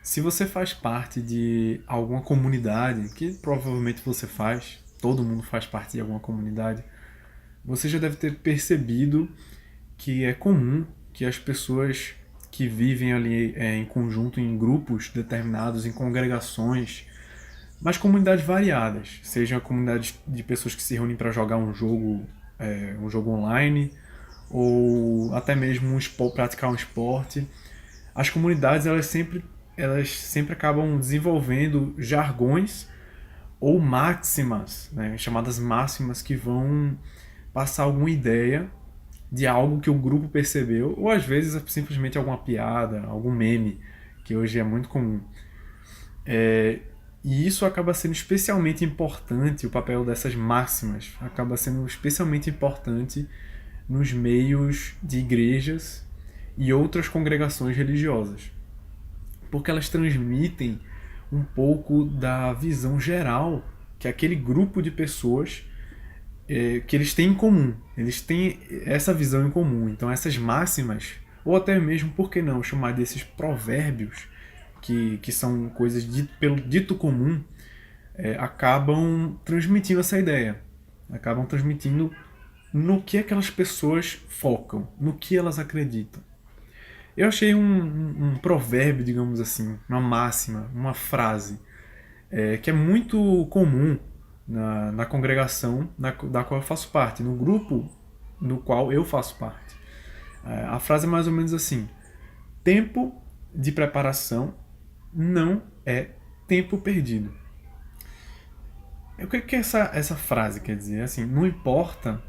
Se você faz parte de alguma comunidade, que provavelmente você faz, todo mundo faz parte de alguma comunidade, você já deve ter percebido que é comum que as pessoas que vivem ali em conjunto, em grupos determinados, em congregações, mas comunidades variadas, seja comunidades de pessoas que se reúnem para jogar um jogo online, ou até mesmo praticar um esporte. As comunidades elas sempre acabam desenvolvendo jargões ou máximas, né, chamadas máximas, que vão passar alguma ideia de algo que o grupo percebeu, ou às vezes é simplesmente alguma piada, algum meme, que hoje é muito comum. E isso acaba sendo especialmente importante, o papel dessas máximas acaba sendo especialmente importante nos meios de igrejas e outras congregações religiosas, porque elas transmitem um pouco da visão geral que aquele grupo de pessoas que eles têm em comum. Eles têm essa visão em comum. Então essas máximas, ou até mesmo, por que não, chamar desses provérbios, que são coisas pelo dito comum, acabam transmitindo essa ideia. Acabam transmitindo no que aquelas pessoas focam, no que elas acreditam. Eu achei um provérbio, digamos assim, uma máxima, uma frase, que é muito comum na congregação da qual eu faço parte, no grupo no qual eu faço parte. A frase é mais ou menos assim: tempo de preparação não é tempo perdido. O que essa frase quer dizer? Assim, não importa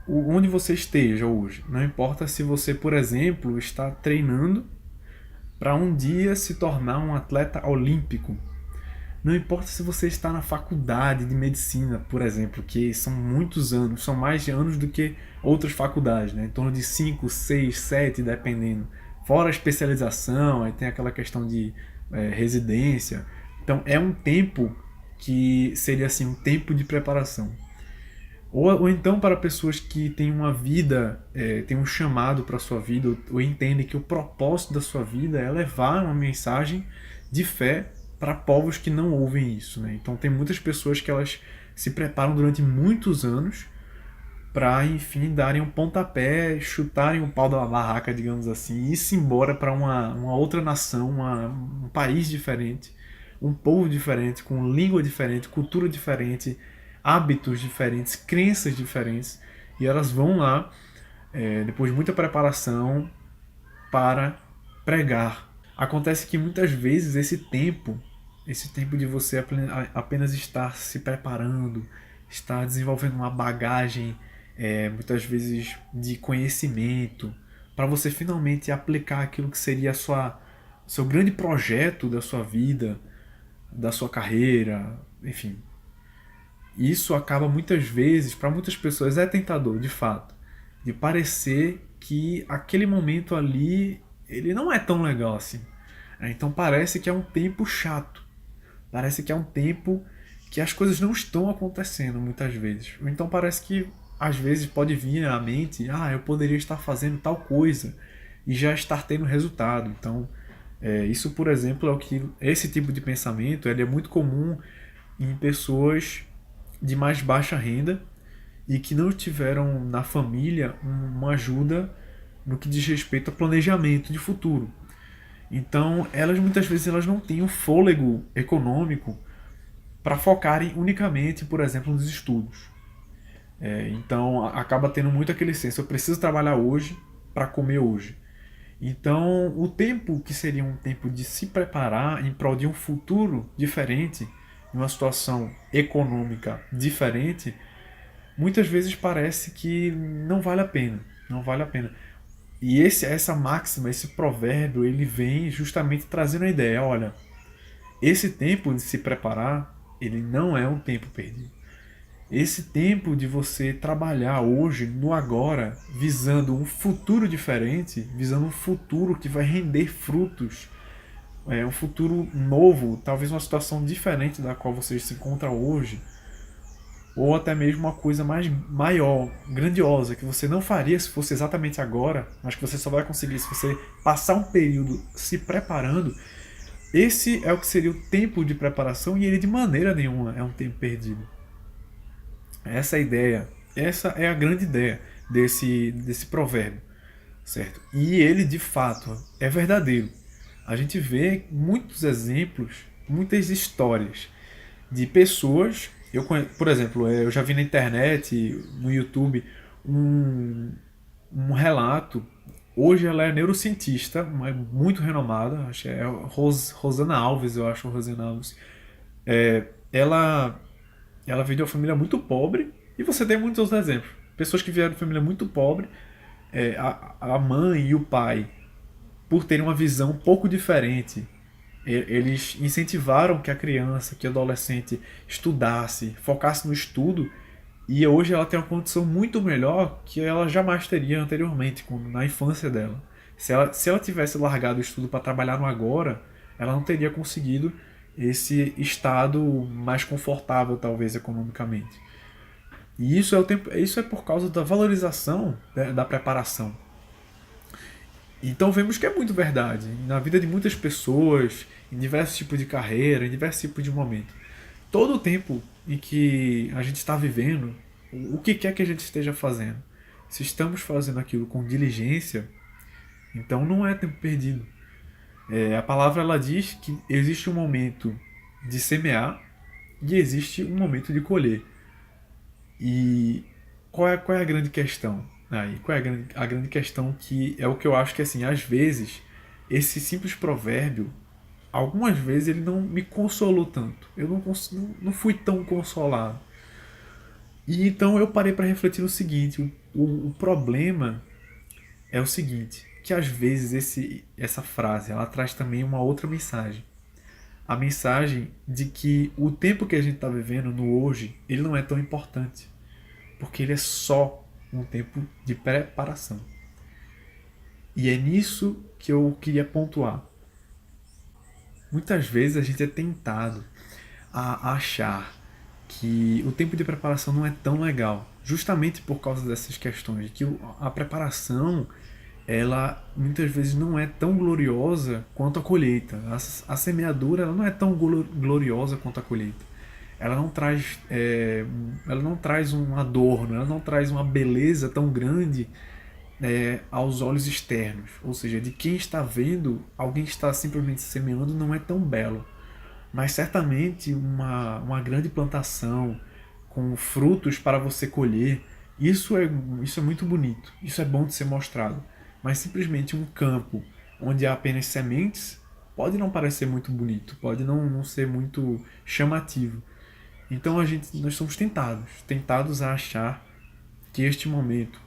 onde você esteja hoje, não importa se você, por exemplo, está treinando para um dia se tornar um atleta olímpico. Não importa se você está na faculdade de medicina, por exemplo, que são muitos anos, são mais anos do que outras faculdades, né? Em torno de 5, 6, 7, dependendo. Fora a especialização, aí tem aquela questão de residência. Então é um tempo que seria assim um tempo de preparação. Ou então para pessoas que têm uma vida, têm um chamado para a sua vida, ou entendem que o propósito da sua vida é levar uma mensagem de fé para povos que não ouvem isso, né? Então tem muitas pessoas que elas se preparam durante muitos anos para, enfim, darem um pontapé, chutarem o pau da barraca, digamos assim, e ir-se embora para uma outra nação, um país diferente, um povo diferente, com língua diferente, cultura diferente, hábitos diferentes, crenças diferentes, e elas vão lá, depois de muita preparação, para pregar. Acontece que muitas vezes esse tempo de você apenas estar se preparando, estar desenvolvendo uma bagagem, muitas vezes de conhecimento, para você finalmente aplicar aquilo que seria seu grande projeto da sua vida, da sua carreira, enfim. Isso acaba muitas vezes, para muitas pessoas, é tentador, de fato, de parecer que aquele momento ali ele não é tão legal assim. Então parece que é um tempo chato. Parece que é um tempo que as coisas não estão acontecendo muitas vezes. Ou então parece que às vezes pode vir à mente, eu poderia estar fazendo tal coisa e já estar tendo resultado. Então, isso, por exemplo, é o que esse tipo de pensamento ele é muito comum em pessoas de mais baixa renda e que não tiveram na família uma ajuda no que diz respeito a planejamento de futuro. Então, elas muitas vezes elas não têm o fôlego econômico para focarem unicamente, por exemplo, nos estudos. Então, acaba tendo muito aquele senso: eu preciso trabalhar hoje para comer hoje. Então, o tempo que seria um tempo de se preparar em prol de um futuro diferente, em uma situação econômica diferente, muitas vezes parece que não vale a pena. Não vale a pena. E essa máxima, esse provérbio, ele vem justamente trazendo a ideia: olha, esse tempo de se preparar, ele não é um tempo perdido. Esse tempo de você trabalhar hoje, no agora, visando um futuro diferente, visando um futuro que vai render frutos, um futuro novo, talvez uma situação diferente da qual você se encontra hoje, ou até mesmo uma coisa maior, grandiosa, que você não faria se fosse exatamente agora, mas que você só vai conseguir se você passar um período se preparando. Esse é o que seria o tempo de preparação e ele de maneira nenhuma é um tempo perdido. Essa é a ideia, essa é a grande ideia desse provérbio, certo? E ele de fato é verdadeiro. A gente vê muitos exemplos, muitas histórias de pessoas. Por exemplo, eu já vi na internet, no YouTube, um, um relato. Hoje ela é neurocientista, muito renomada, acho que é Rosana Alves, eu acho, Rosana Alves. É, ela, ela veio de uma família muito pobre, e você tem muitos outros exemplos. Pessoas que vieram de família muito pobre, a mãe e o pai, por terem uma visão um pouco diferente, eles incentivaram que a criança, que o adolescente estudasse, focasse no estudo, e hoje ela tem uma condição muito melhor que ela jamais teria anteriormente, na infância dela. Se ela tivesse largado o estudo para trabalhar no agora, ela não teria conseguido esse estado mais confortável, talvez, economicamente. E isso é por causa da valorização da preparação. Então vemos que é muito verdade. Na vida de muitas pessoas, em diversos tipos de carreira, em diversos tipos de momentos. Todo o tempo em que a gente está vivendo, o que quer que a gente esteja fazendo. Se estamos fazendo aquilo com diligência, então não é tempo perdido. A palavra ela diz que existe um momento de semear e existe um momento de colher. E qual é a grande questão? Aí, qual é a grande questão que é o que eu acho que, assim, às vezes, esse simples provérbio, algumas vezes ele não me consolou tanto. Eu não fui tão consolado. E então eu parei para refletir no seguinte, o problema é o seguinte, que às vezes essa frase, ela traz também uma outra mensagem. A mensagem de que o tempo que a gente está vivendo no hoje, ele não é tão importante. Porque ele é só um tempo de preparação. E é nisso que eu queria pontuar. Muitas vezes a gente é tentado a achar que o tempo de preparação não é tão legal, justamente por causa dessas questões, que a preparação ela muitas vezes não é tão gloriosa quanto a colheita. A semeadura ela não é tão gloriosa quanto a colheita. Ela não traz um adorno, ela não traz uma beleza tão grande aos olhos externos. Ou seja, de quem está vendo, alguém que está simplesmente semeando não é tão belo. Mas certamente uma grande plantação com frutos para você colher, isso é muito bonito, isso é bom de ser mostrado. Mas simplesmente um campo onde há apenas sementes pode não parecer muito bonito, pode não ser muito chamativo. Então nós somos tentados a achar que este momento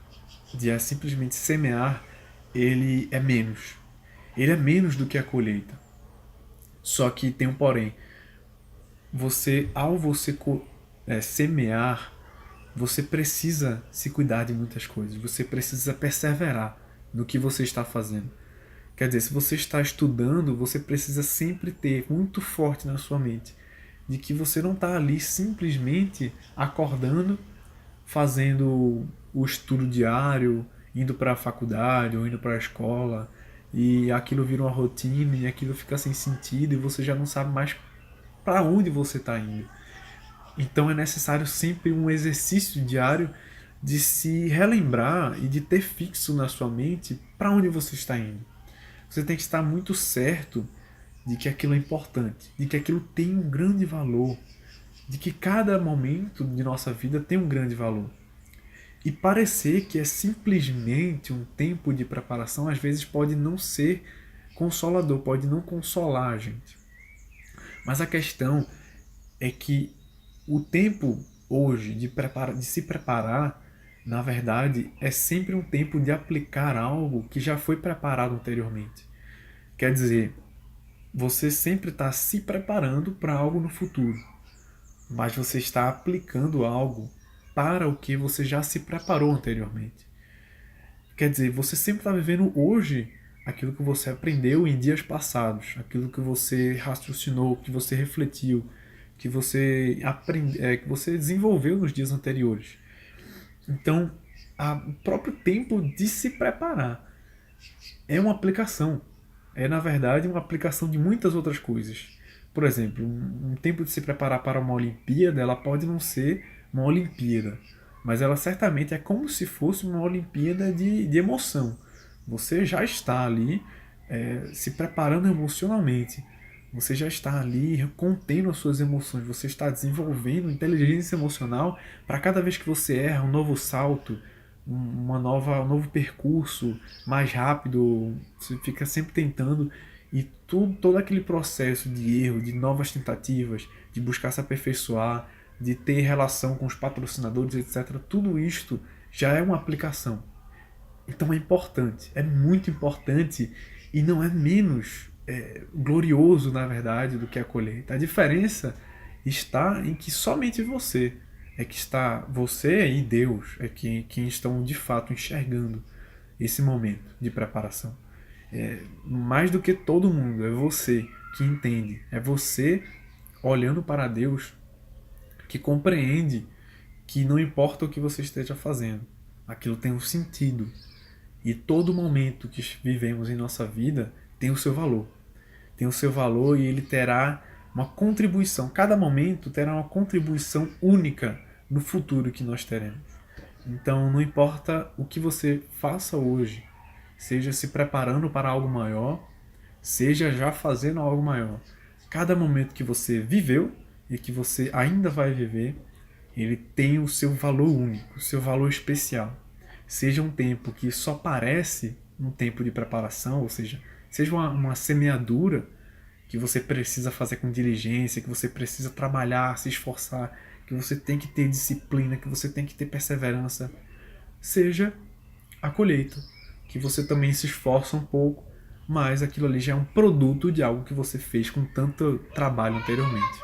de simplesmente semear, ele é menos. Ele é menos do que a colheita. Só que tem um porém. Ao você semear, você precisa se cuidar de muitas coisas. Você precisa perseverar no que você está fazendo. Quer dizer, se você está estudando, você precisa sempre ter muito forte na sua mente de que você não está ali simplesmente acordando, fazendo o estudo diário, indo para a faculdade ou indo para a escola, e aquilo vira uma rotina e aquilo fica sem sentido e você já não sabe mais para onde você está indo. Então é necessário sempre um exercício diário de se relembrar e de ter fixo na sua mente para onde você está indo. Você tem que estar muito certo de que aquilo é importante, de que aquilo tem um grande valor, de que cada momento de nossa vida tem um grande valor. E parecer que é simplesmente um tempo de preparação, às vezes pode não ser consolador, pode não consolar a gente. Mas a questão é que o tempo hoje de se preparar, na verdade, é sempre um tempo de aplicar algo que já foi preparado anteriormente. Quer dizer, você sempre está se preparando para algo no futuro, mas você está aplicando algo para o que você já se preparou anteriormente. Quer dizer, você sempre está vivendo hoje aquilo que você aprendeu em dias passados, aquilo que você raciocinou, que você refletiu, que você que você desenvolveu nos dias anteriores. Então, o próprio tempo de se preparar é uma aplicação. é, na verdade, uma aplicação de muitas outras coisas. Por exemplo, um tempo de se preparar para uma Olimpíada, ela pode não ser uma Olimpíada, mas ela certamente é como se fosse uma Olimpíada de emoção. Você já está ali se preparando emocionalmente. Você já está ali contendo as suas emoções. Você está desenvolvendo inteligência emocional para cada vez que você erra um novo salto, um novo percurso mais rápido. Você fica sempre tentando e todo aquele processo de erro, de novas tentativas, de buscar se aperfeiçoar, de ter relação com os patrocinadores, etc. Tudo isto já é uma aplicação. Então é importante, é muito importante e não é menos glorioso, na verdade, do que a colheita. A diferença está em que somente você e Deus é quem estão de fato enxergando esse momento de preparação. Mais do que todo mundo, é você que entende, é você olhando para Deus que compreende que não importa o que você esteja fazendo, aquilo tem um sentido. E todo momento que vivemos em nossa vida tem o seu valor. Tem o seu valor e ele terá uma contribuição. Cada momento terá uma contribuição única no futuro que nós teremos. Então, não importa o que você faça hoje, seja se preparando para algo maior, seja já fazendo algo maior. Cada momento que você viveu e que você ainda vai viver, ele tem o seu valor único, o seu valor especial. Seja um tempo que só parece um tempo de preparação, ou seja uma semeadura que você precisa fazer com diligência, que você precisa trabalhar, se esforçar, que você tem que ter disciplina, que você tem que ter perseverança, seja a colheita, que você também se esforça um pouco, mas aquilo ali já é um produto de algo que você fez com tanto trabalho anteriormente.